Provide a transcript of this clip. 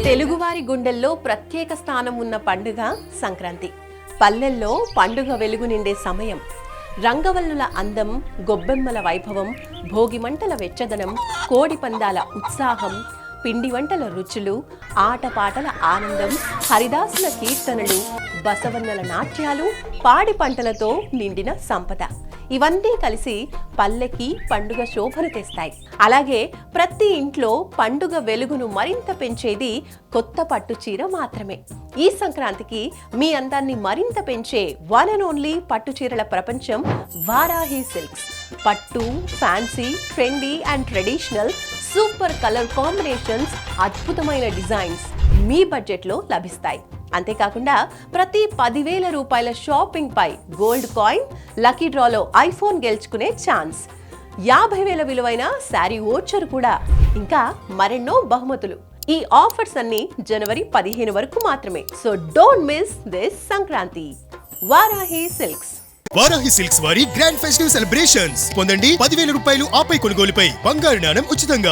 తెలుగువారి గుండెల్లో ప్రత్యేక స్థానం ఉన్న పండుగ సంక్రాంతి. పల్లెల్లో పండుగ వెలుగు నిండే సమయం. రంగవల్లుల అందం, గొబ్బెమ్మల వైభవం, భోగిమంటల వెచ్చదనం, కోడి పందాల ఉత్సాహం, పిండి వంటల రుచులు, ఆటపాటల ఆనందం, హరిదాసుల కీర్తనలు, బసవన్నల నాట్యాలు, పాడి పంటలతో నిండిన సంపద. ఇవన్నీ కలిసి పల్లెకి పండుగ శోభను తెస్తాయి. అలాగే ప్రతి ఇంట్లో పండుగ వెలుగును మరింత పెంచేది కొత్త పట్టు చీర మాత్రమే. ఈ సంక్రాంతికి మీ అందాన్ని మరింత పెంచే వన్ అండ్ ఓన్లీ పట్టు చీరల ప్రపంచం వారాహి సిల్క్స్. పట్టు, fancy, trendy and traditional, super colour combinations, అద్భుతమైన డిజైన్స్ మీ బడ్జెట్లో లభిస్తాయి. అంతేకాకుండా ప్రతి 10,000 రూపాయల షాపింగ్ పై గోల్డ్ కాయిన్, లక్కీ డ్రాలో ఐఫోన్ గెలుచుకునే ఛాన్స్, 50,000 విలువైన శారీ వోచర్ కూడా, ఇంకా మరెన్నో బహుమతులు. ఈ ఆఫర్స్ అన్ని జనవరి 15 వరకు మాత్రమే. So don't miss this Sankranti. Varahi silks. Varahi silks వారి గ్రాండ్ ఫెస్టివ్ సెలబ్రేషన్స్. పొందండి 10,000 రూపాయలు ఆపై కొనుగోలుపై బంగారు నాణెం ఉచితంగా.